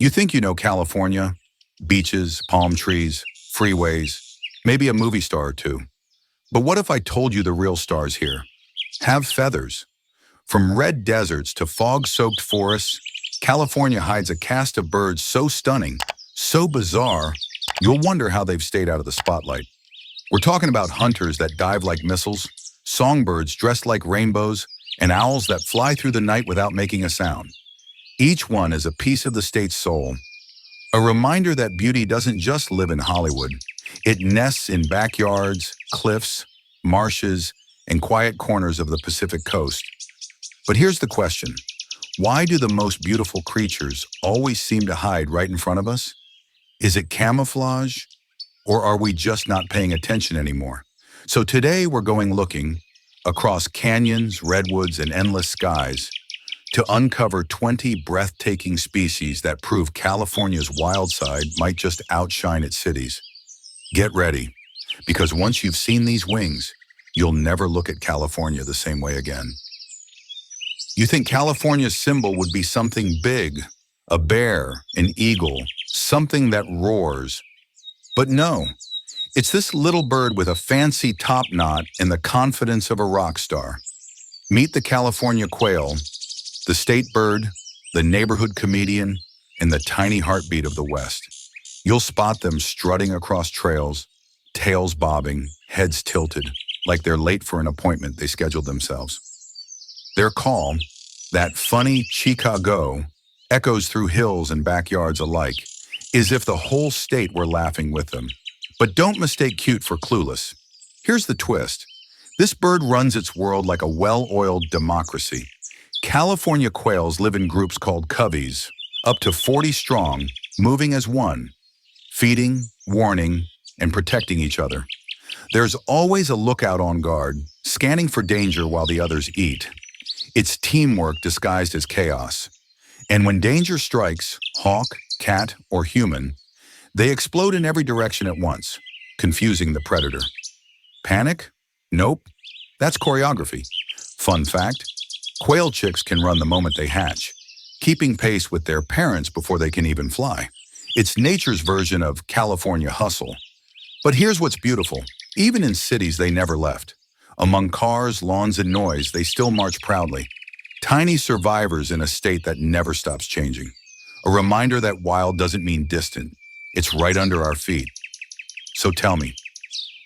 You think you know California? Beaches, palm trees, freeways, maybe a movie star or two. But what if I told you the real stars here have feathers? From red deserts to fog-soaked forests, California hides a cast of birds so stunning, so bizarre, you'll wonder how they've stayed out of the spotlight. We're talking about hunters that dive like missiles, songbirds dressed like rainbows, and owls that fly through the night without making a sound. Each one is a piece of the state's soul, a reminder that beauty doesn't just live in Hollywood. It nests in backyards, cliffs, marshes, and quiet corners of the Pacific coast. But here's the question. Why do the most beautiful creatures always seem to hide right in front of us? Is it camouflage? Or are we just not paying attention anymore? So today we're going looking across canyons, redwoods, and endless skies to uncover 20 breathtaking species that prove California's wild side might just outshine its cities. Get ready, because once you've seen these wings, you'll never look at California the same way again. You think California's symbol would be something big, a bear, an eagle, something that roars. But no, it's this little bird with a fancy top knot and the confidence of a rock star. Meet the California quail, the state bird, the neighborhood comedian, and the tiny heartbeat of the West. You'll spot them strutting across trails, tails bobbing, heads tilted, like they're late for an appointment they scheduled themselves. Their call, that funny chickadee, echoes through hills and backyards alike, as if the whole state were laughing with them. But don't mistake cute for clueless. Here's the twist. This bird runs its world like a well-oiled democracy. California quails live in groups called coveys, up to 40 strong, moving as one, feeding, warning, and protecting each other. There's always a lookout on guard, scanning for danger while the others eat. It's teamwork disguised as chaos. And when danger strikes, hawk, cat, or human, they explode in every direction at once, confusing the predator. Panic? Nope. That's choreography. Fun fact, quail chicks can run the moment they hatch, keeping pace with their parents before they can even fly. It's nature's version of California hustle. But here's what's beautiful. Even in cities they never left. Among cars, lawns, and noise, they still march proudly. Tiny survivors in a state that never stops changing. A reminder that wild doesn't mean distant. It's right under our feet. So tell me,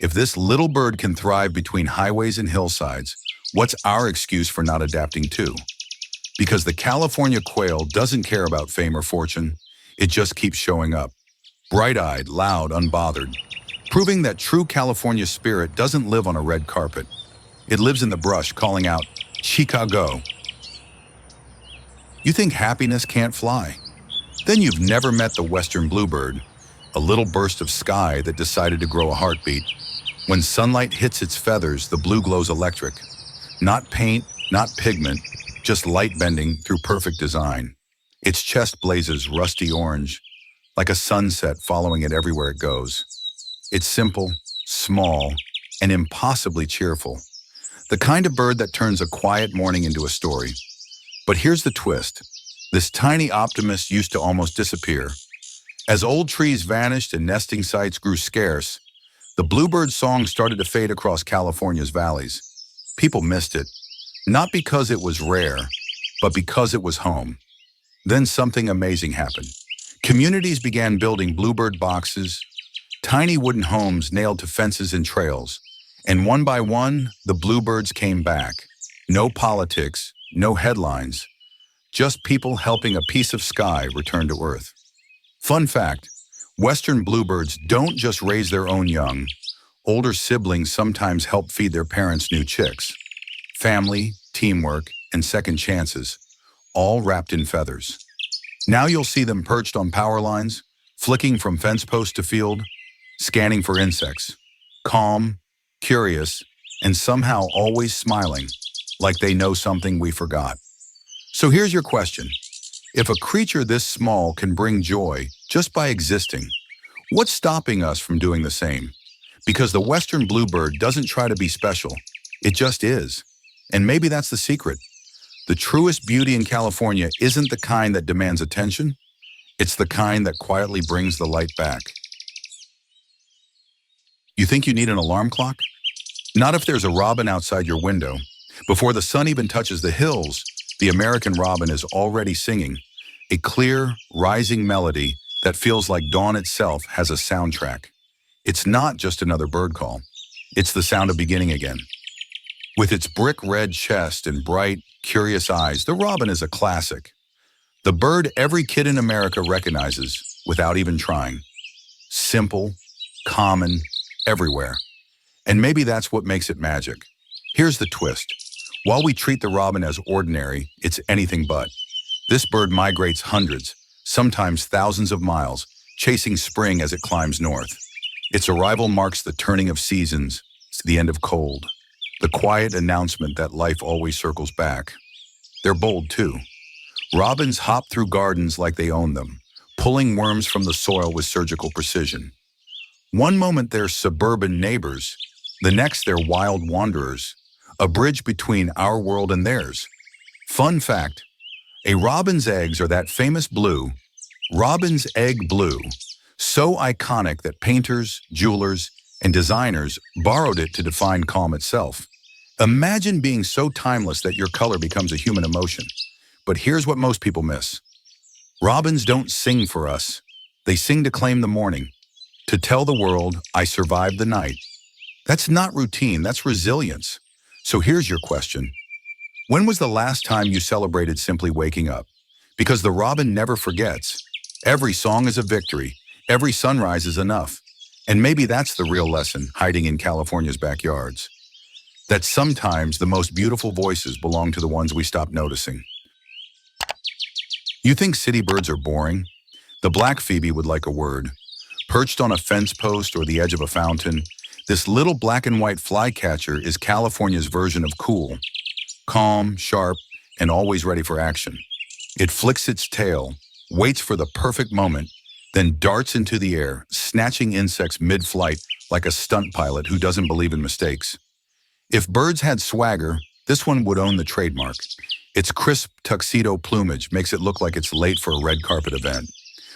if this little bird can thrive between highways and hillsides, what's our excuse for not adapting too? Because the California quail doesn't care about fame or fortune. It just keeps showing up. Bright-eyed, loud, unbothered. Proving that true California spirit doesn't live on a red carpet. It lives in the brush, calling out, Chicago. You think happiness can't fly? Then you've never met the western bluebird, a little burst of sky that decided to grow a heartbeat. When sunlight hits its feathers, the blue glows electric. Not paint, not pigment, just light bending through perfect design. Its chest blazes rusty orange, like a sunset following it everywhere it goes. It's simple, small, and impossibly cheerful. The kind of bird that turns a quiet morning into a story. But here's the twist. This tiny optimist used to almost disappear. As old trees vanished and nesting sites grew scarce, the bluebird's song started to fade across California's valleys. People missed it, not because it was rare, but because it was home. Then something amazing happened. Communities began building bluebird boxes, tiny wooden homes nailed to fences and trails. And one by one, the bluebirds came back. No politics, no headlines, just people helping a piece of sky return to Earth. Fun fact, western bluebirds don't just raise their own young. Older siblings sometimes help feed their parents' new chicks. Family, teamwork, and second chances, all wrapped in feathers. Now you'll see them perched on power lines, flicking from fence post to field, scanning for insects, calm, curious, and somehow always smiling, like they know something we forgot. So here's your question. If a creature this small can bring joy just by existing, what's stopping us from doing the same? Because the western bluebird doesn't try to be special, it just is. And maybe that's the secret. The truest beauty in California isn't the kind that demands attention. It's the kind that quietly brings the light back. You think you need an alarm clock? Not if there's a robin outside your window. Before the sun even touches the hills, the American robin is already singing. A clear, rising melody that feels like dawn itself has a soundtrack. It's not just another bird call. It's the sound of beginning again. With its brick red chest and bright, curious eyes, the robin is a classic. The bird every kid in America recognizes without even trying. Simple, common, everywhere. And maybe that's what makes it magic. Here's the twist. While we treat the robin as ordinary, it's anything but. This bird migrates hundreds, sometimes thousands of miles, chasing spring as it climbs north. Its arrival marks the turning of seasons, the end of cold, the quiet announcement that life always circles back. They're bold too. Robins hop through gardens like they own them, pulling worms from the soil with surgical precision. One moment they're suburban neighbors, the next they're wild wanderers, a bridge between our world and theirs. Fun fact, a robin's eggs are that famous blue, robin's egg blue, so iconic that painters, jewelers, and designers borrowed it to define calm itself. Imagine being so timeless that your color becomes a human emotion. But here's what most people miss. Robins don't sing for us. They sing to claim the morning, to tell the world, I survived the night. That's not routine, that's resilience. So here's your question. When was the last time you celebrated simply waking up? Because the robin never forgets. Every song is a victory. Every sunrise is enough. And maybe that's the real lesson hiding in California's backyards. That sometimes the most beautiful voices belong to the ones we stop noticing. You think city birds are boring? The black phoebe would like a word. Perched on a fence post or the edge of a fountain, this little black and white flycatcher is California's version of cool. Calm, sharp, and always ready for action. It flicks its tail, waits for the perfect moment, then darts into the air, snatching insects mid-flight like a stunt pilot who doesn't believe in mistakes. If birds had swagger, this one would own the trademark. Its crisp tuxedo plumage makes it look like it's late for a red carpet event.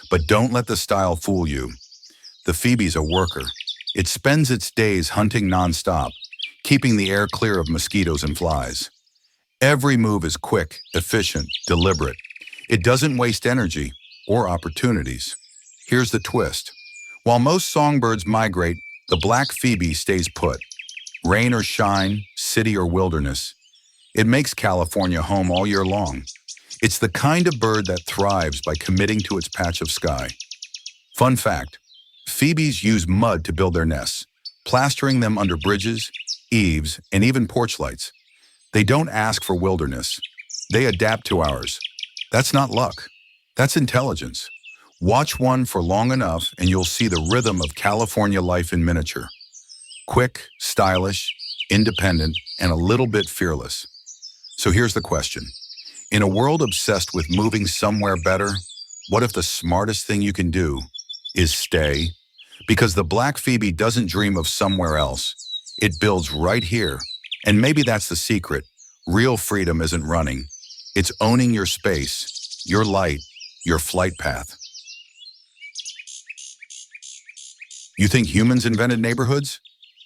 But don't let the style fool you. The phoebe's a worker. It spends its days hunting nonstop, keeping the air clear of mosquitoes and flies. Every move is quick, efficient, deliberate. It doesn't waste energy or opportunities. Here's the twist. While most songbirds migrate, the black phoebe stays put. Rain or shine, city or wilderness, it makes California home all year long. It's the kind of bird that thrives by committing to its patch of sky. Fun fact, phoebes use mud to build their nests, plastering them under bridges, eaves, and even porch lights. They don't ask for wilderness. They adapt to ours. That's not luck. That's intelligence. Watch one for long enough and you'll see the rhythm of California life in miniature. Quick, stylish, independent, and a little bit fearless. So here's the question. In a world obsessed with moving somewhere better, what if the smartest thing you can do is stay? Because the black phoebe doesn't dream of somewhere else. It builds right here. And maybe that's the secret. Real freedom isn't running. It's owning your space, your light, your flight path. You think humans invented neighborhoods?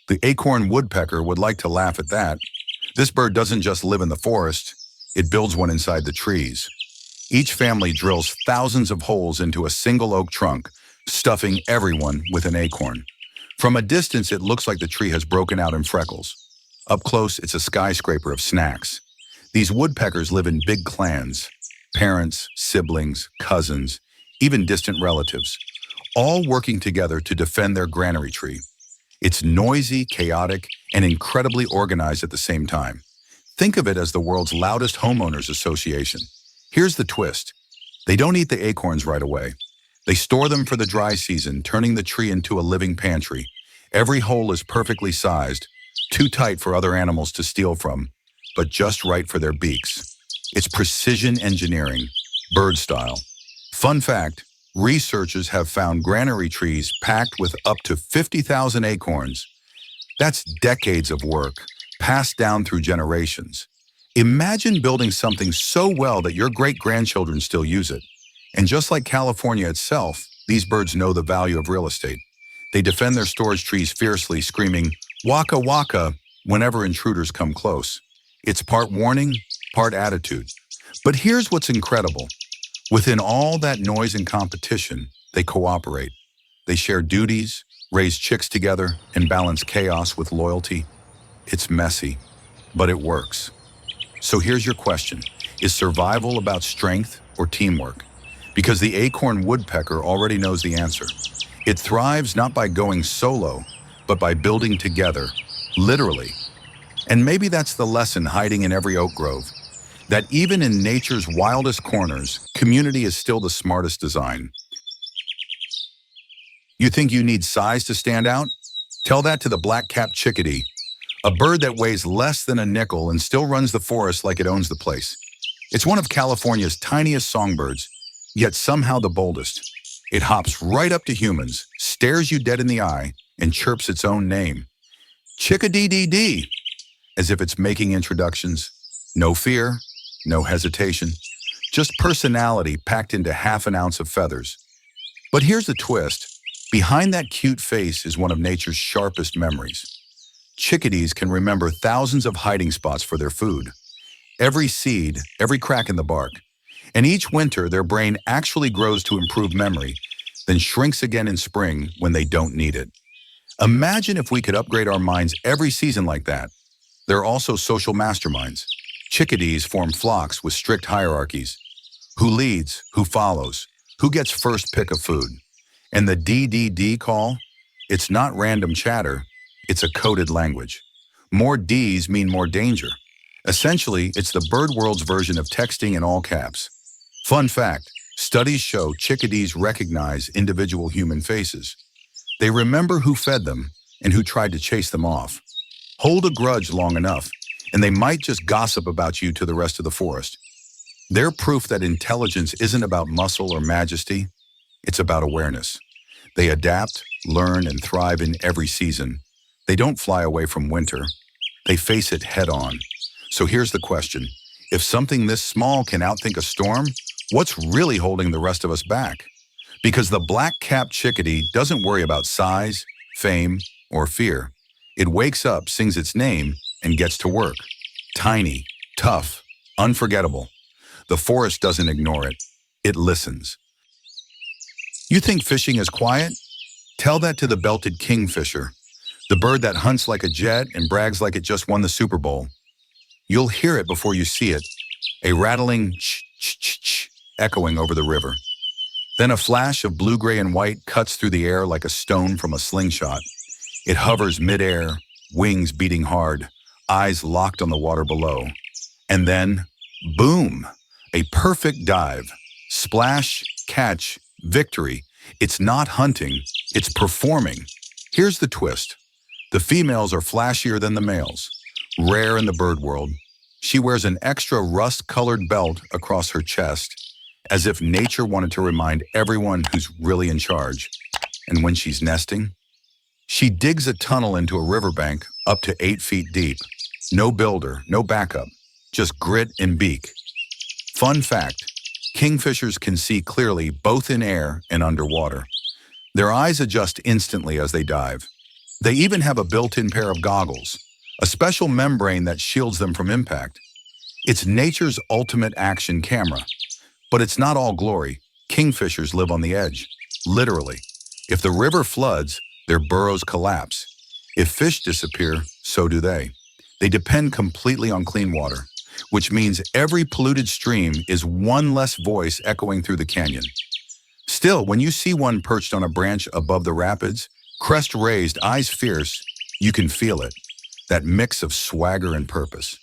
The acorn woodpecker would like to laugh at that. This bird doesn't just live in the forest, it builds one inside the trees. Each family drills thousands of holes into a single oak trunk, stuffing everyone with an acorn. From a distance, it looks like the tree has broken out in freckles. Up close, it's a skyscraper of snacks. These woodpeckers live in big clans, parents, siblings, cousins, even distant relatives, all working together to defend their granary tree. It's noisy, chaotic, and incredibly organized at the same time. Think of it as the world's loudest homeowners association. Here's the twist. They don't eat the acorns right away. They store them for the dry season, turning the tree into a living pantry. Every hole is perfectly sized, too tight for other animals to steal from, but just right for their beaks. It's precision engineering, bird style. Fun fact, researchers have found granary trees packed with up to 50,000 acorns. That's decades of work, passed down through generations. Imagine building something so well that your great-grandchildren still use it. And just like California itself, these birds know the value of real estate. They defend their storage trees fiercely, screaming, "Waka waka," whenever intruders come close. It's part warning, part attitude. But here's what's incredible. Within all that noise and competition, they cooperate. They share duties, raise chicks together, and balance chaos with loyalty. It's messy, but it works. So here's your question. Is survival about strength or teamwork? Because the acorn woodpecker already knows the answer. It thrives not by going solo, but by building together, literally. And maybe that's the lesson hiding in every oak grove, that even in nature's wildest corners, community is still the smartest design. You think you need size to stand out? Tell that to the black-capped chickadee, a bird that weighs less than a nickel and still runs the forest like it owns the place. It's one of California's tiniest songbirds, yet somehow the boldest. It hops right up to humans, stares you dead in the eye, and chirps its own name. Chickadee-dee-dee, as if it's making introductions. No fear, no hesitation, just personality packed into half an ounce of feathers. But here's the twist. Behind that cute face is one of nature's sharpest memories. Chickadees can remember thousands of hiding spots for their food. Every seed, every crack in the bark. And each winter, their brain actually grows to improve memory, then shrinks again in spring when they don't need it. Imagine if we could upgrade our minds every season like that. They're also social masterminds. Chickadees form flocks with strict hierarchies. Who leads, who follows, who gets first pick of food. And the DDD call? It's not random chatter, it's a coded language. More Ds mean more danger. Essentially, it's the bird world's version of texting in all caps. Fun fact, studies show chickadees recognize individual human faces. They remember who fed them and who tried to chase them off. Hold a grudge long enough, and they might just gossip about you to the rest of the forest. They're proof that intelligence isn't about muscle or majesty, it's about awareness. They adapt, learn, and thrive in every season. They don't fly away from winter. They face it head on. So here's the question. If something this small can outthink a storm, what's really holding the rest of us back? Because the black-capped chickadee doesn't worry about size, fame, or fear. It wakes up, sings its name, and gets to work. Tiny, tough, unforgettable. The forest doesn't ignore it. It listens. You think fishing is quiet? Tell that to the belted kingfisher, the bird that hunts like a jet and brags like it just won the Super Bowl. You'll hear it before you see it, a rattling ch-ch-ch echoing over the river. Then a flash of blue, gray, and white cuts through the air like a stone from a slingshot. It hovers midair, wings beating hard, eyes locked on the water below. And then, boom, a perfect dive. Splash, catch, victory. It's not hunting, it's performing. Here's the twist. The females are flashier than the males. Rare in the bird world. She wears an extra rust-colored belt across her chest, as if nature wanted to remind everyone who's really in charge. And when she's nesting, she digs a tunnel into a riverbank up to 8 feet deep. No builder, no backup, just grit and beak. Fun fact, kingfishers can see clearly both in air and underwater. Their eyes adjust instantly as they dive. They even have a built-in pair of goggles, a special membrane that shields them from impact. It's nature's ultimate action camera. But it's not all glory. Kingfishers live on the edge, literally. If the river floods, their burrows collapse. If fish disappear, so do they. They depend completely on clean water, which means every polluted stream is one less voice echoing through the canyon. Still, when you see one perched on a branch above the rapids, crest raised, eyes fierce, you can feel it. That mix of swagger and purpose,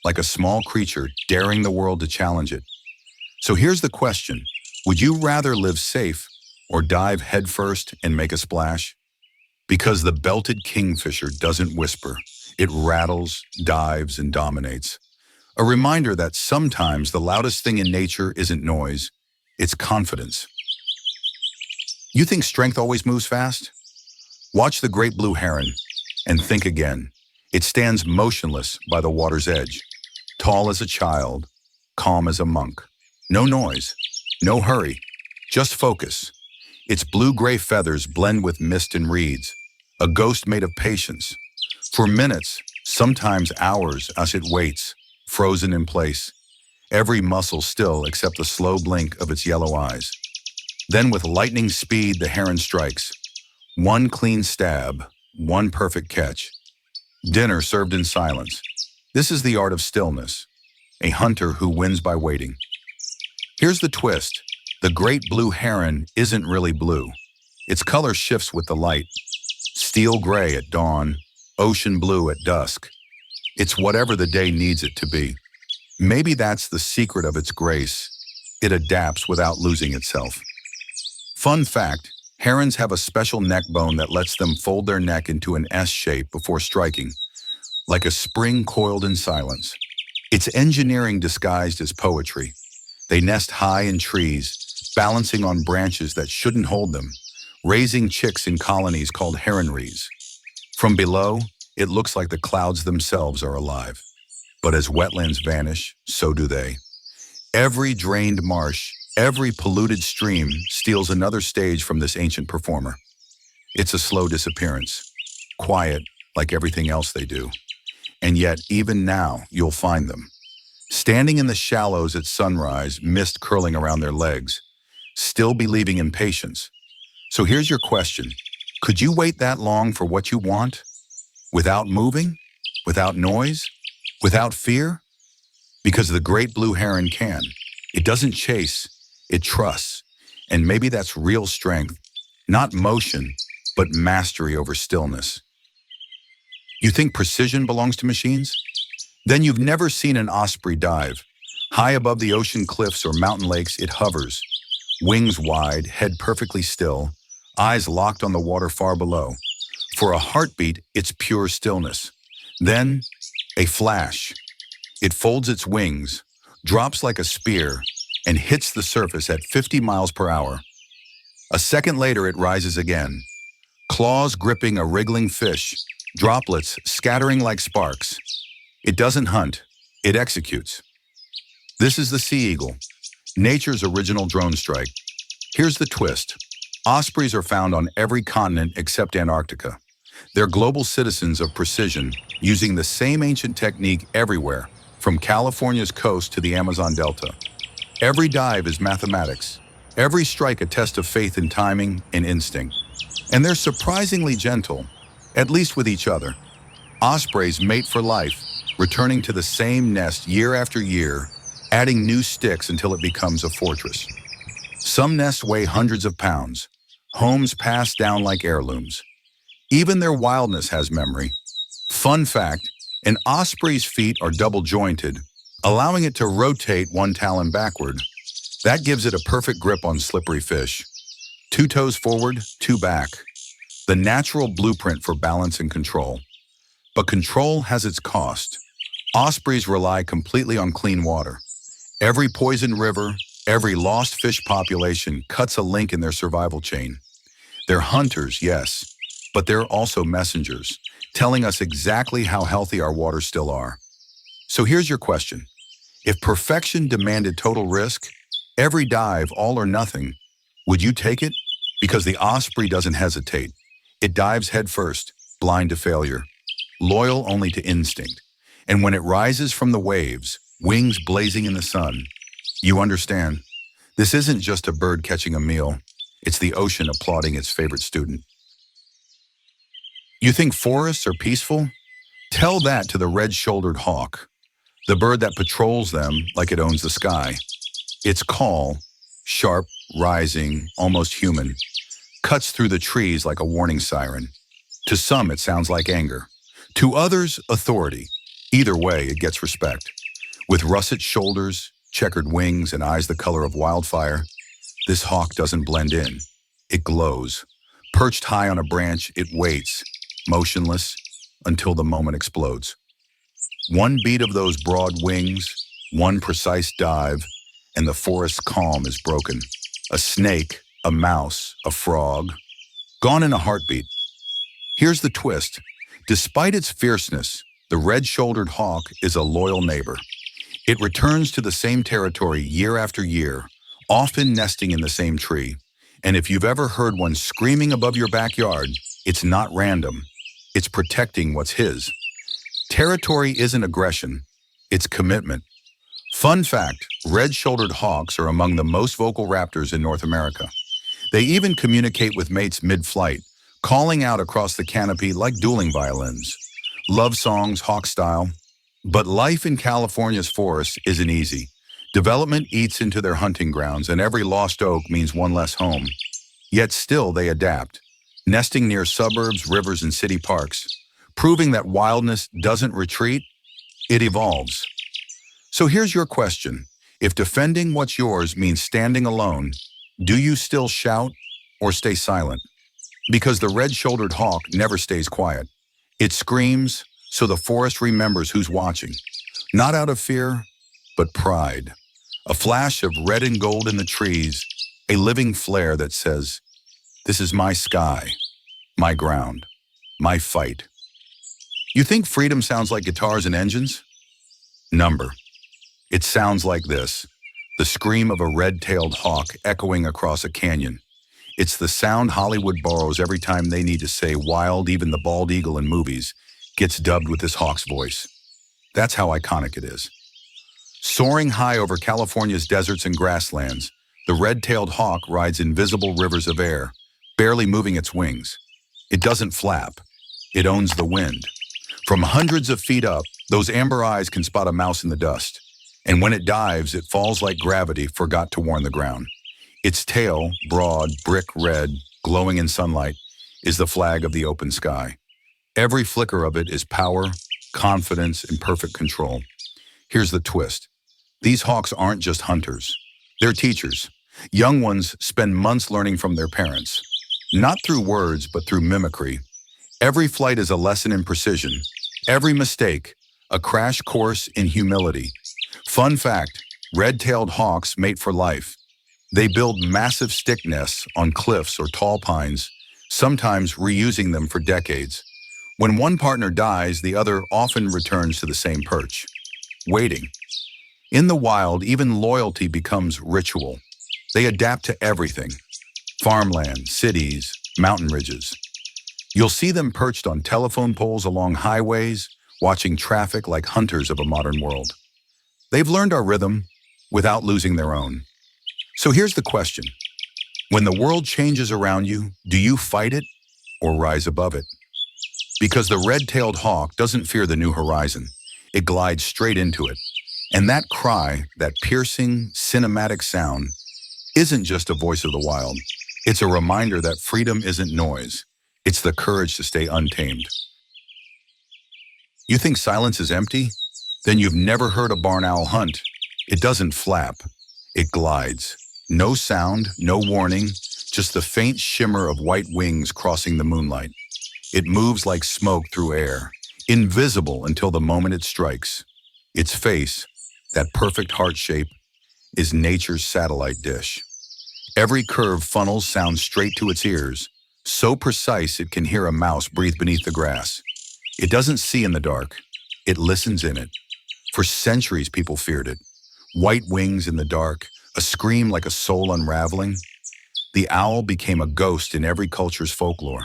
like a small creature daring the world to challenge it. So here's the question. Would you rather live safe or dive headfirst and make a splash? Because the belted kingfisher doesn't whisper. It rattles, dives, and dominates. A reminder that sometimes the loudest thing in nature isn't noise, it's confidence. You think strength always moves fast? Watch the great blue heron and think again. It stands motionless by the water's edge, tall as a child, calm as a monk. No noise, no hurry, Just focus. Its blue-gray feathers blend with mist and reeds, a ghost made of patience. For minutes, sometimes hours, as it waits, frozen in place, every muscle still except the slow blink of its yellow eyes. Then with lightning speed, the heron strikes. One clean stab, one perfect catch. Dinner served in silence. This is the art of stillness, a hunter who wins by waiting. Here's the twist. The great blue heron isn't really blue. Its color shifts with the light. Steel gray at dawn, ocean blue at dusk. It's whatever the day needs it to be. Maybe that's the secret of its grace. It adapts without losing itself. Fun fact, herons have a special neck bone that lets them fold their neck into an S shape before striking, like a spring coiled in silence. It's engineering disguised as poetry. They nest high in trees, balancing on branches that shouldn't hold them, raising chicks in colonies called heronries. From below, it looks like the clouds themselves are alive. But as wetlands vanish, so do they. Every drained marsh, every polluted stream steals another stage from this ancient performer. It's a slow disappearance, quiet like everything else they do. And yet, even now, you'll find them. Standing in the shallows at sunrise, mist curling around their legs, still believing in patience. So here's your question. Could you wait that long for what you want? Without moving? Without noise? Without fear? Because the great blue heron can. It doesn't chase, it trusts. And maybe that's real strength. Not motion, but mastery over stillness. You think precision belongs to machines? Then you've never seen an osprey dive. High above the ocean cliffs or mountain lakes, it hovers. Wings wide, head perfectly still, eyes locked on the water far below. For a heartbeat, it's pure stillness. Then, a flash. It folds its wings, drops like a spear, and hits the surface at 50 miles per hour. A second later, it rises again, claws gripping a wriggling fish, droplets scattering like sparks. It doesn't hunt, it executes. This is the sea eagle, nature's original drone strike. Here's the twist. Ospreys are found on every continent except Antarctica. They're global citizens of precision, using the same ancient technique everywhere, from California's coast to the Amazon Delta. Every dive is mathematics. Every strike a test of faith in timing and instinct. And they're surprisingly gentle, at least with each other. Ospreys mate for life, returning to the same nest year after year, adding new sticks until it becomes a fortress. Some nests weigh hundreds of pounds, homes passed down like heirlooms. Even their wildness has memory. Fun fact, an osprey's feet are double-jointed, allowing it to rotate one talon backward. That gives it a perfect grip on slippery fish. 2 toes forward, 2 back. The natural blueprint for balance and control. But control has its cost. Ospreys rely completely on clean water. Every poisoned river, every lost fish population cuts a link in their survival chain. They're hunters, yes, but they're also messengers, telling us exactly how healthy our waters still are. So here's your question. If perfection demanded total risk, every dive, all or nothing, would you take it? Because the osprey doesn't hesitate. It dives headfirst, blind to failure, loyal only to instinct. And when it rises from the waves, wings blazing in the sun, you understand, this isn't just a bird catching a meal. It's the ocean applauding its favorite student. You think forests are peaceful? Tell that to the red-shouldered hawk, the bird that patrols them like it owns the sky. Its call, sharp, rising, almost human, cuts through the trees like a warning siren. To some, it sounds like anger. To others, authority. Either way, it gets respect. With russet shoulders, checkered wings, and eyes the color of wildfire, this hawk doesn't blend in. It glows. Perched high on a branch, it waits, motionless, until the moment explodes. One beat of those broad wings, one precise dive, and the forest's calm is broken. A snake, a mouse, a frog, gone in a heartbeat. Here's the twist. Despite its fierceness, the red-shouldered hawk is a loyal neighbor. It returns to the same territory year after year, often nesting in the same tree. And if you've ever heard one screaming above your backyard, it's not random. It's protecting what's his. Territory isn't aggression, it's commitment. Fun fact, red-shouldered hawks are among the most vocal raptors in North America. They even communicate with mates mid-flight, calling out across the canopy like dueling violins. Love songs, hawk style. But life in California's forests isn't easy. Development eats into their hunting grounds, and every lost oak means one less home. Yet still they adapt, nesting near suburbs, rivers, and city parks, proving that wildness doesn't retreat, it evolves. So here's your question. If defending what's yours means standing alone, do you still shout or stay silent? Because the red-shouldered hawk never stays quiet. It screams so the forest remembers who's watching, not out of fear, but pride. A flash of red and gold in the trees, a living flare that says, "This is my sky, my ground, my fight." You think freedom sounds like guitars and engines? Number. It sounds like this, the scream of a red-tailed hawk echoing across a canyon. It's the sound Hollywood borrows every time they need to say wild. Even the bald eagle in movies gets dubbed with this hawk's voice. That's how iconic it is. Soaring high over California's deserts and grasslands, the red-tailed hawk rides invisible rivers of air, barely moving its wings. It doesn't flap. It owns the wind. From hundreds of feet up, those amber eyes can spot a mouse in the dust. And when it dives, it falls like gravity forgot to warn the ground. Its tail, broad, brick red, glowing in sunlight, is the flag of the open sky. Every flicker of it is power, confidence, and perfect control. Here's the twist. These hawks aren't just hunters. They're teachers. Young ones spend months learning from their parents. Not through words, but through mimicry. Every flight is a lesson in precision. Every mistake, a crash course in humility. Fun fact, red-tailed hawks mate for life. They build massive stick nests on cliffs or tall pines, sometimes reusing them for decades. When one partner dies, the other often returns to the same perch, waiting. In the wild, even loyalty becomes ritual. They adapt to everything. Farmland, cities, mountain ridges. You'll see them perched on telephone poles along highways, watching traffic like hunters of a modern world. They've learned our rhythm without losing their own. So here's the question. When the world changes around you, do you fight it or rise above it? Because the red-tailed hawk doesn't fear the new horizon. It glides straight into it. And that cry, that piercing, cinematic sound, isn't just a voice of the wild. It's a reminder that freedom isn't noise. It's the courage to stay untamed. You think silence is empty? Then you've never heard a barn owl hunt. It doesn't flap. It glides. No sound, no warning, just the faint shimmer of white wings crossing the moonlight. It moves like smoke through air, invisible until the moment it strikes. Its face, that perfect heart shape, is nature's satellite dish. Every curve funnels sound straight to its ears, so precise it can hear a mouse breathe beneath the grass. It doesn't see in the dark. It listens in it. For centuries, people feared it. White wings in the dark, a scream like a soul unraveling. The owl became a ghost in every culture's folklore.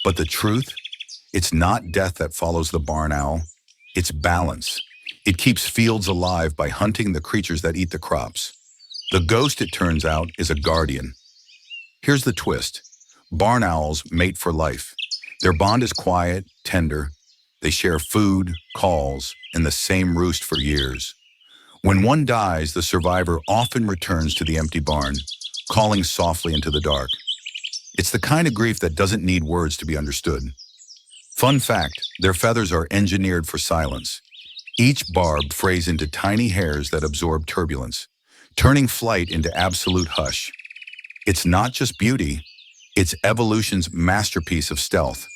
But the truth? It's not death that follows the barn owl. It's balance. It keeps fields alive by hunting the creatures that eat the crops. The ghost, it turns out, is a guardian. Here's the twist. Barn owls mate for life. Their bond is quiet, tender. They share food, calls, and the same roost for years. When one dies, the survivor often returns to the empty barn, calling softly into the dark. It's the kind of grief that doesn't need words to be understood. Fun fact, their feathers are engineered for silence. Each barb frays into tiny hairs that absorb turbulence, turning flight into absolute hush. It's not just beauty, it's evolution's masterpiece of stealth.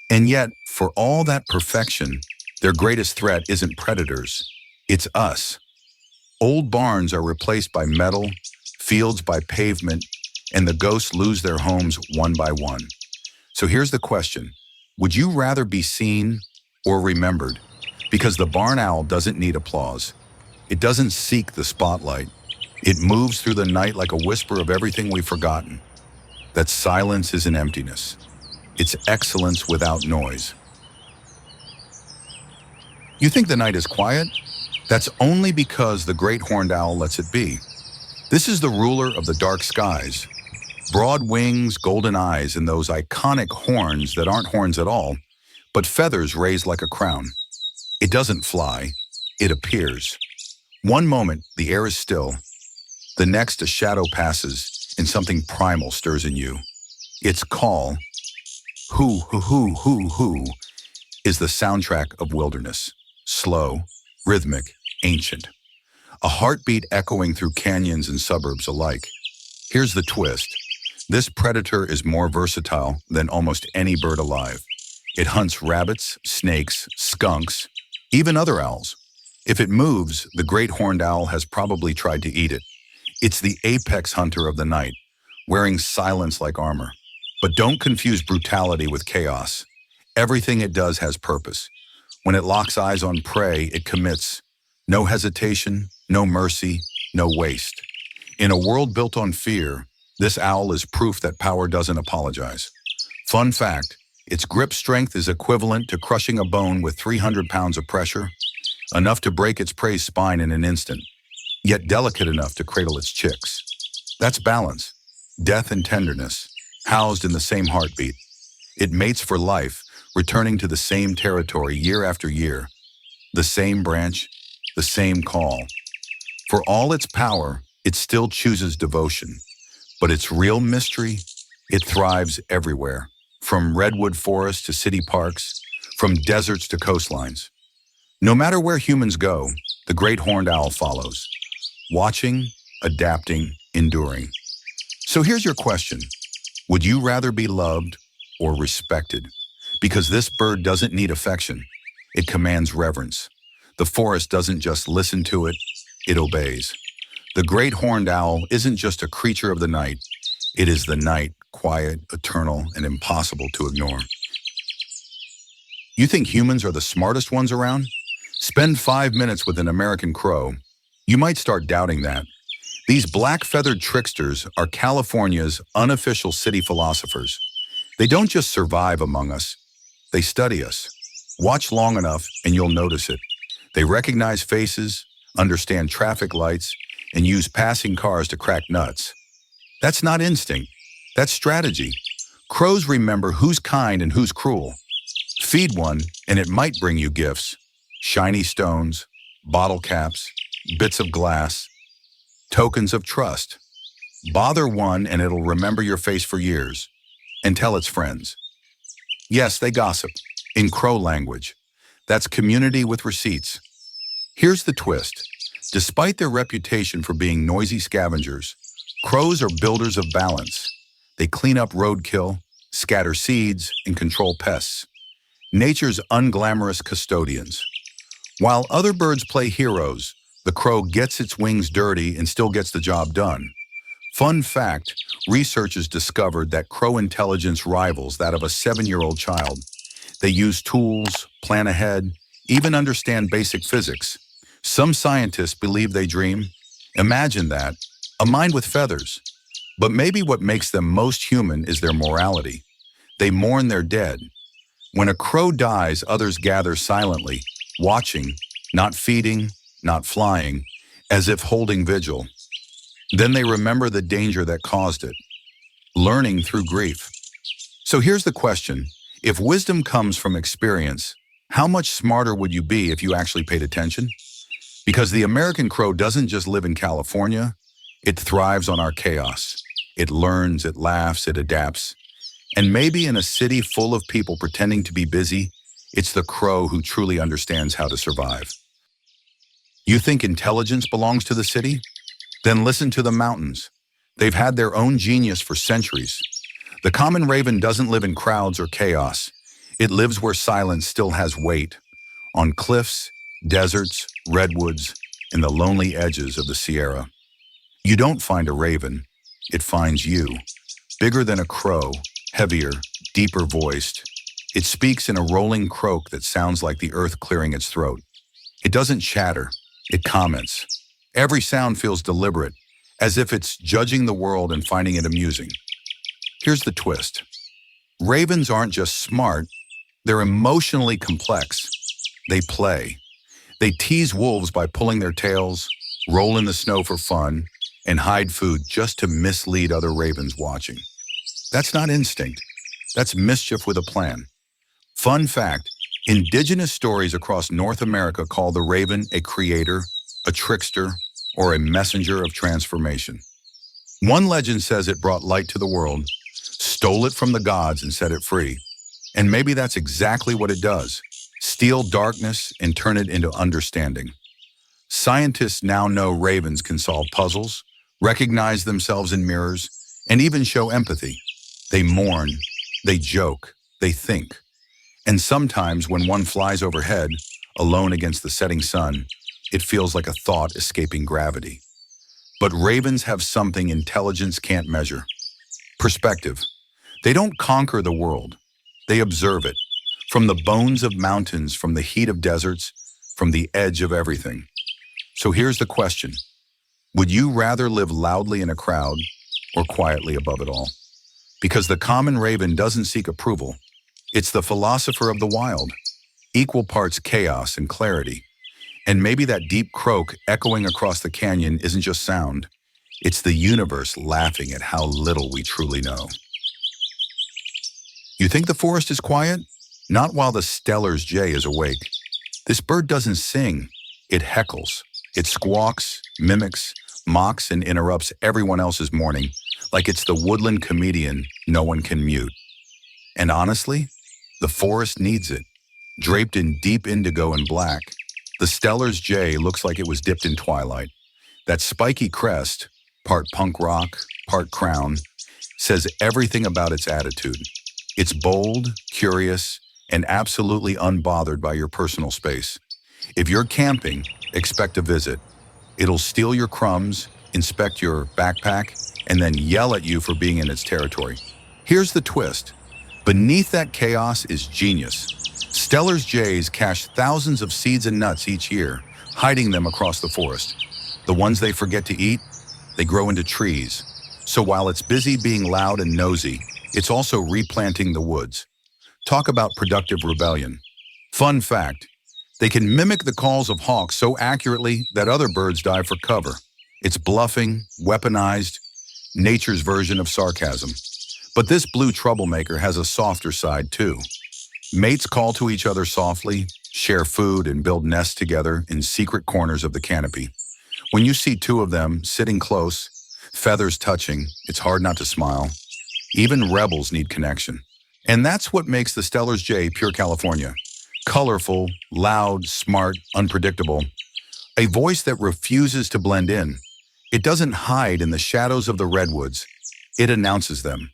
And yet, for all that perfection, their greatest threat isn't predators, it's us. Old barns are replaced by metal, fields by pavement, and the ghosts lose their homes one by one. So here's the question. Would you rather be seen or remembered? Because the barn owl doesn't need applause. It doesn't seek the spotlight. It moves through the night like a whisper of everything we've forgotten. That silence is an emptiness. It's excellence without noise. You think the night is quiet? That's only because the great horned owl lets it be. This is the ruler of the dark skies. Broad wings, golden eyes, and those iconic horns that aren't horns at all, but feathers raised like a crown. It doesn't fly, it appears. One moment, the air is still. The next, a shadow passes, and something primal stirs in you. Its call, hoo, is the soundtrack of wilderness. Slow, rhythmic, ancient. A heartbeat echoing through canyons and suburbs alike. Here's the twist. This predator is more versatile than almost any bird alive. It hunts rabbits, snakes, skunks, even other owls. If it moves, the great horned owl has probably tried to eat it. It's the apex hunter of the night, wearing silence like armor. But don't confuse brutality with chaos. Everything it does has purpose. When it locks eyes on prey, it commits. No hesitation, no mercy, no waste. In a world built on fear, this owl is proof that power doesn't apologize. Fun fact, its grip strength is equivalent to crushing a bone with 300 pounds of pressure, enough to break its prey's spine in an instant, yet delicate enough to cradle its chicks. That's balance, death and tenderness, housed in the same heartbeat. It mates for life, returning to the same territory year after year, the same branch, the same call. For all its power, it still chooses devotion. But its real mystery, it thrives everywhere, from redwood forests to city parks, from deserts to coastlines. No matter where humans go, the great horned owl follows, watching, adapting, enduring. So here's your question. Would you rather be loved or respected? Because this bird doesn't need affection, it commands reverence. The forest doesn't just listen to it, it obeys. The great horned owl isn't just a creature of the night, it is the night, quiet, eternal, and impossible to ignore. You think humans are the smartest ones around? Spend 5 minutes with an American crow. You might start doubting that. These black-feathered tricksters are California's unofficial city philosophers. They don't just survive among us, they study us. Watch long enough and you'll notice it. They recognize faces, understand traffic lights, and use passing cars to crack nuts. That's not instinct, that's strategy. Crows remember who's kind and who's cruel. Feed one and it might bring you gifts. Shiny stones, bottle caps, bits of glass, tokens of trust. Bother one and it'll remember your face for years and tell its friends. Yes, they gossip, in crow language. That's community with receipts. Here's the twist. Despite their reputation for being noisy scavengers, crows are builders of balance. They clean up roadkill, scatter seeds, and control pests. Nature's unglamorous custodians. While other birds play heroes, the crow gets its wings dirty and still gets the job done. Fun fact, researchers discovered that crow intelligence rivals that of a 7-year-old child. They use tools, plan ahead, even understand basic physics. Some scientists believe they dream. Imagine that, a mind with feathers. But maybe what makes them most human is their morality. They mourn their dead. When a crow dies, others gather silently, watching, not feeding, not flying, as if holding vigil. Then they remember the danger that caused it, learning through grief. So here's the question. If wisdom comes from experience, how much smarter would you be if you actually paid attention? Because the American crow doesn't just live in California, it thrives on our chaos. It learns, it laughs, it adapts. And maybe in a city full of people pretending to be busy, it's the crow who truly understands how to survive. You think intelligence belongs to the city? Then listen to the mountains. They've had their own genius for centuries. The common raven doesn't live in crowds or chaos. It lives where silence still has weight, on cliffs, deserts, redwoods, and the lonely edges of the Sierra. You don't find a raven, it finds you. Bigger than a crow, heavier, deeper voiced. It speaks in a rolling croak that sounds like the earth clearing its throat. It doesn't chatter, it comments. Every sound feels deliberate, as if it's judging the world and finding it amusing. Here's the twist. Ravens aren't just smart, they're emotionally complex. They play. They tease wolves by pulling their tails, roll in the snow for fun, and hide food just to mislead other ravens watching. That's not instinct. That's mischief with a plan. Fun fact, indigenous stories across North America call the raven a creator, a trickster, or a messenger of transformation. One legend says it brought light to the world, stole it from the gods and set it free. And maybe that's exactly what it does, steal darkness and turn it into understanding. Scientists now know ravens can solve puzzles, recognize themselves in mirrors, and even show empathy. They mourn, they joke, they think. And sometimes when one flies overhead, alone against the setting sun, it feels like a thought escaping gravity. But ravens have something intelligence can't measure. Perspective. They don't conquer the world. They observe it. From the bones of mountains, from the heat of deserts, from the edge of everything. So here's the question. Would you rather live loudly in a crowd or quietly above it all? Because the common raven doesn't seek approval. It's the philosopher of the wild, equal parts chaos and clarity. And maybe that deep croak echoing across the canyon isn't just sound. It's the universe laughing at how little we truly know. You think the forest is quiet? Not while the Steller's jay is awake. This bird doesn't sing, it heckles. It squawks, mimics, mocks, and interrupts everyone else's morning, like it's the woodland comedian no one can mute. And honestly, the forest needs it. Draped in deep indigo and black, the Steller's jay looks like it was dipped in twilight. That spiky crest, part punk rock, part crown, says everything about its attitude. It's bold, curious, and absolutely unbothered by your personal space. If you're camping, expect a visit. It'll steal your crumbs, inspect your backpack, and then yell at you for being in its territory. Here's the twist. Beneath that chaos is genius. Steller's jays cache thousands of seeds and nuts each year, hiding them across the forest. The ones they forget to eat, they grow into trees. So while it's busy being loud and nosy, it's also replanting the woods. Talk about productive rebellion. Fun fact, they can mimic the calls of hawks so accurately that other birds dive for cover. It's bluffing, weaponized, nature's version of sarcasm. But this blue troublemaker has a softer side too. Mates call to each other softly, share food, and build nests together in secret corners of the canopy. When you see two of them sitting close, feathers touching, it's hard not to smile. Even rebels need connection. And that's what makes the Steller's jay pure California. Colorful, loud, smart, unpredictable. A voice that refuses to blend in. It doesn't hide in the shadows of the redwoods. It announces them.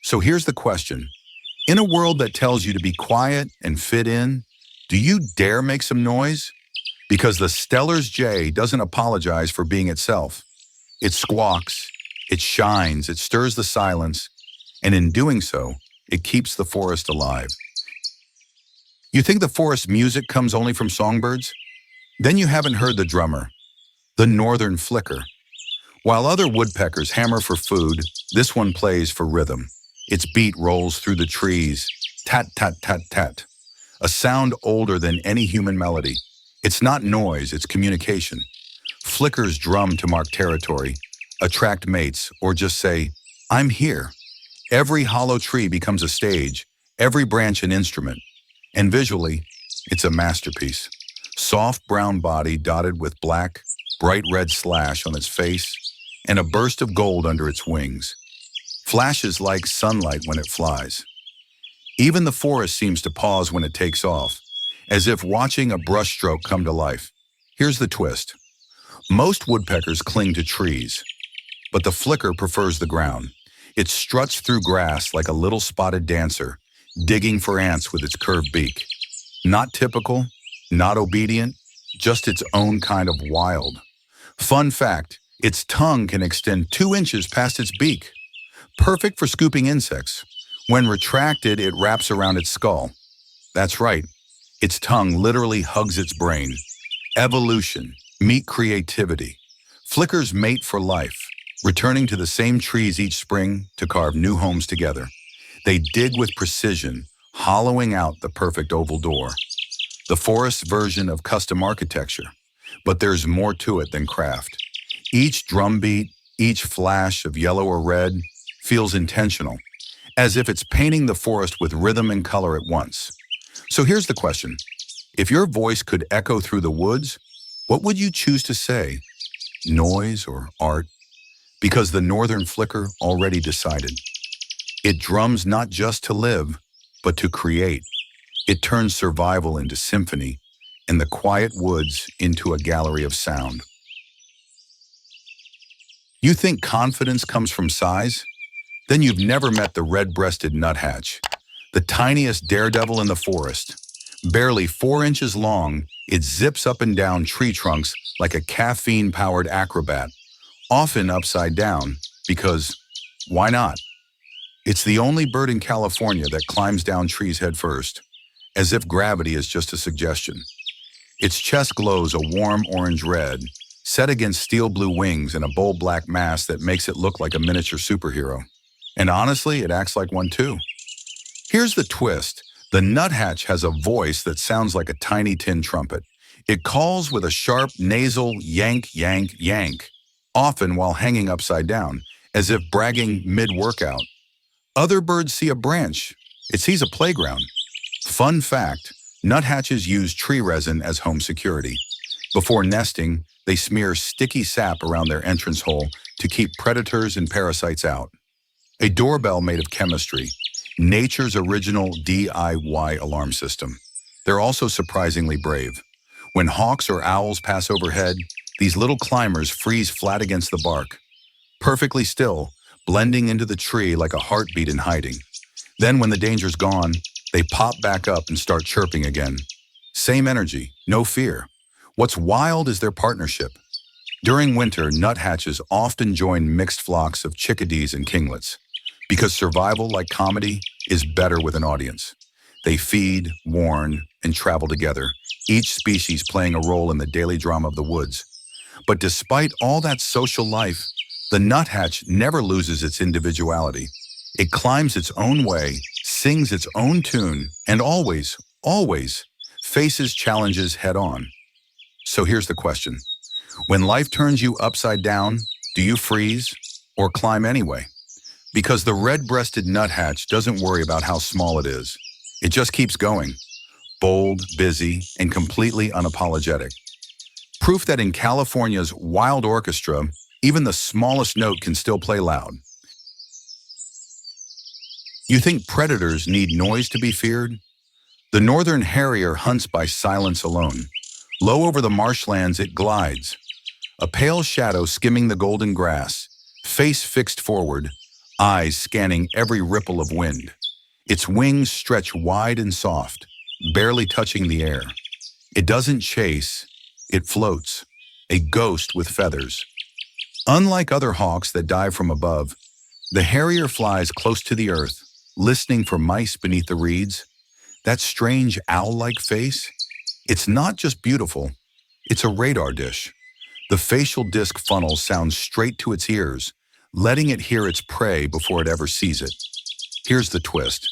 So here's the question. In a world that tells you to be quiet and fit in, do you dare make some noise? Because the Steller's jay doesn't apologize for being itself. It squawks, it shines, it stirs the silence, and in doing so, it keeps the forest alive. You think the forest music comes only from songbirds? Then you haven't heard the drummer, the northern flicker. While other woodpeckers hammer for food, this one plays for rhythm. Its beat rolls through the trees, tat, tat, tat, tat. A sound older than any human melody. It's not noise, it's communication. Flickers drum to mark territory, attract mates, or just say, I'm here. Every hollow tree becomes a stage, every branch an instrument. And visually, it's a masterpiece. Soft brown body dotted with black, bright red slash on its face, and a burst of gold under its wings. Flashes like sunlight when it flies. Even the forest seems to pause when it takes off, as if watching a brushstroke come to life. Here's the twist. Most woodpeckers cling to trees, but the flicker prefers the ground. It struts through grass like a little spotted dancer, digging for ants with its curved beak. Not typical, not obedient, just its own kind of wild. Fun fact, its tongue can extend 2 inches past its beak. Perfect for scooping insects. When retracted, it wraps around its skull. That's right, its tongue literally hugs its brain. Evolution, meet creativity. Flickers mate for life, returning to the same trees each spring to carve new homes together. They dig with precision, hollowing out the perfect oval door. The forest's version of custom architecture. But there's more to it than craft. Each drumbeat, each flash of yellow or red feels intentional, as if it's painting the forest with rhythm and color at once. So here's the question. If your voice could echo through the woods, what would you choose to say? Noise or art? Because the northern flicker already decided. It drums not just to live, but to create. It turns survival into symphony and the quiet woods into a gallery of sound. You think confidence comes from size? Then you've never met the red-breasted nuthatch, the tiniest daredevil in the forest. Barely 4 inches long, it zips up and down tree trunks like a caffeine-powered acrobat, often upside down, because why not? It's the only bird in California that climbs down trees head first, as if gravity is just a suggestion. Its chest glows a warm orange-red, set against steel blue wings and a bold black mask that makes it look like a miniature superhero. And honestly, it acts like one too. Here's the twist. The nuthatch has a voice that sounds like a tiny tin trumpet. It calls with a sharp nasal yank, yank, yank, often while hanging upside down, as if bragging mid-workout. Other birds see a branch. It sees a playground. Fun fact, nuthatches use tree resin as home security. Before nesting, they smear sticky sap around their entrance hole to keep predators and parasites out. A doorbell made of chemistry, nature's original DIY alarm system. They're also surprisingly brave. When hawks or owls pass overhead, these little climbers freeze flat against the bark, perfectly still, blending into the tree like a heartbeat in hiding. Then when the danger's gone, they pop back up and start chirping again. Same energy, no fear. What's wild is their partnership. During winter, nuthatches often join mixed flocks of chickadees and kinglets, because survival, like comedy, is better with an audience. They feed, warn, and travel together, each species playing a role in the daily drama of the woods. But despite all that social life, the nuthatch never loses its individuality. It climbs its own way, sings its own tune, and always, always faces challenges head-on. So here's the question. When life turns you upside down, do you freeze or climb anyway? Because the red-breasted nuthatch doesn't worry about how small it is. It just keeps going, bold, busy, and completely unapologetic. Proof that in California's wild orchestra, even the smallest note can still play loud. You think predators need noise to be feared? The northern harrier hunts by silence alone. Low over the marshlands it glides, a pale shadow skimming the golden grass, face fixed forward, eyes scanning every ripple of wind. Its wings stretch wide and soft, barely touching the air. It doesn't chase, it floats, a ghost with feathers. Unlike other hawks that dive from above, the harrier flies close to the earth, listening for mice beneath the reeds. That strange owl-like face, it's not just beautiful, it's a radar dish. The facial disc funnel sounds straight to its ears, letting it hear its prey before it ever sees it. Here's the twist.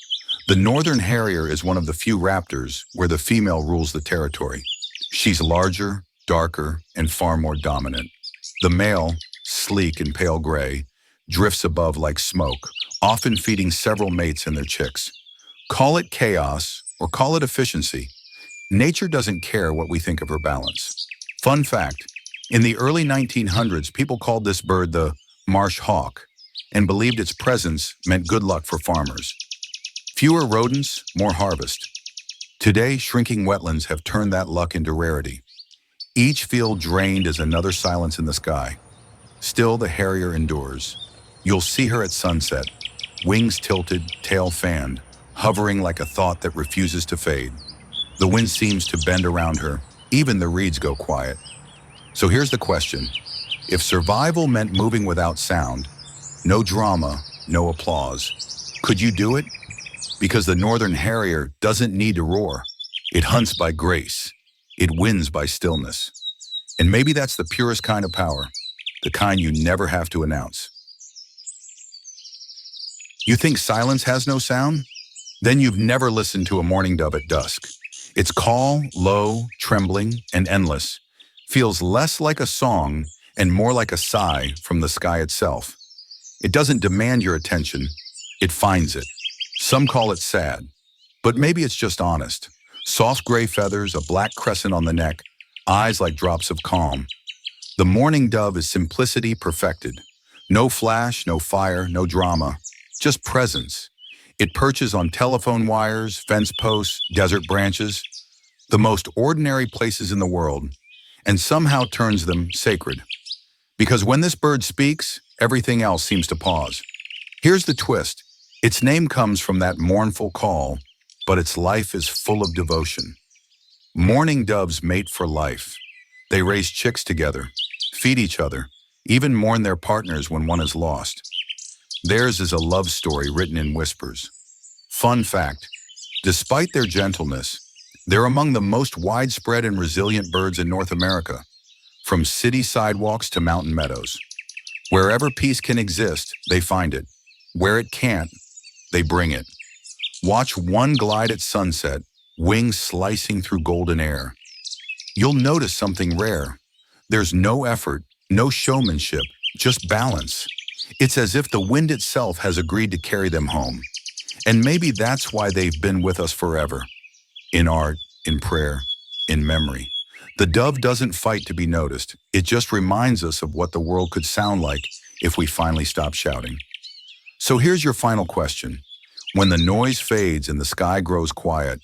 The northern harrier is one of the few raptors where the female rules the territory. She's larger, darker, and far more dominant. The male, sleek and pale gray, drifts above like smoke, often feeding several mates and their chicks. Call it chaos or call it efficiency. Nature doesn't care what we think of her balance. Fun fact, in the early 1900s, people called this bird the marsh hawk and believed its presence meant good luck for farmers. Fewer rodents, more harvest. Today, shrinking wetlands have turned that luck into rarity. Each field drained is another silence in the sky. Still, the harrier endures. You'll see her at sunset, wings tilted, tail fanned, hovering like a thought that refuses to fade. The wind seems to bend around her, even the reeds go quiet. So here's the question. If survival meant moving without sound, no drama, no applause, could you do it? Because the northern harrier doesn't need to roar. It hunts by grace. It wins by stillness. And maybe that's the purest kind of power. the kind you never have to announce. You think silence has no sound? Then you've never listened to a mourning dove at dusk. Its call, low, trembling, and endless, feels less like a song and more like a sigh from the sky itself. It doesn't demand your attention, it finds it. Some call it sad, but maybe it's just honest. Soft gray feathers, a black crescent on the neck, eyes like drops of calm. The mourning dove is simplicity perfected. No flash, no fire, no drama, just presence. It perches on telephone wires, fence posts, desert branches, the most ordinary places in the world, and somehow turns them sacred. Because when this bird speaks, everything else seems to pause. Here's the twist. Its name comes from that mournful call, but its life is full of devotion. Mourning doves mate for life. They raise chicks together, feed each other, even mourn their partners when one is lost. Theirs is a love story written in whispers. Fun fact, despite their gentleness, they're among the most widespread and resilient birds in North America, from city sidewalks to mountain meadows. Wherever peace can exist, they find it. Where it can't, they bring it. Watch one glide at sunset, wings slicing through golden air. You'll notice something rare. There's no effort, no showmanship, just balance. It's as if the wind itself has agreed to carry them home. And maybe that's why they've been with us forever. In art, in prayer, in memory. The dove doesn't fight to be noticed. It just reminds us of what the world could sound like if we finally stop shouting. So here's your final question. When the noise fades and the sky grows quiet,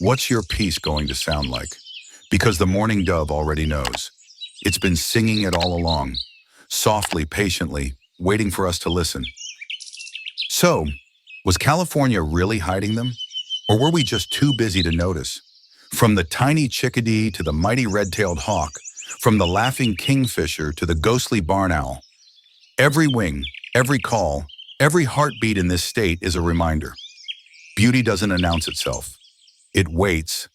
what's your peace going to sound like? Because the mourning dove already knows. It's been singing it all along, softly, patiently, waiting for us to listen. So, was California really hiding them? Or were we just too busy to notice? From the tiny chickadee to the mighty red-tailed hawk, from the laughing kingfisher to the ghostly barn owl, every wing, every call, every heartbeat in this state is a reminder. Beauty doesn't announce itself. It waits,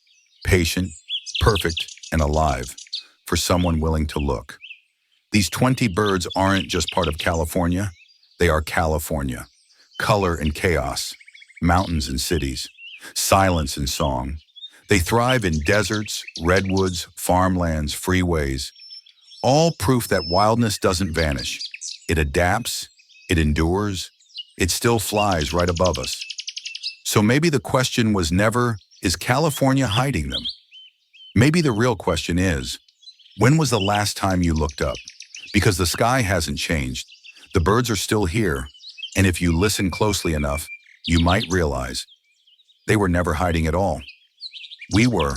patient, perfect, and alive, for someone willing to look. These 20 birds aren't just part of California, they are California. Color and chaos, mountains and cities, silence and song. They thrive in deserts, redwoods, farmlands, freeways, all proof that wildness doesn't vanish. It adapts, it endures, it still flies right above us. So maybe the question was never, is California hiding them? Maybe the real question is, when was the last time you looked up? Because the sky hasn't changed, the birds are still here, and if you listen closely enough, you might realize they were never hiding at all. We were.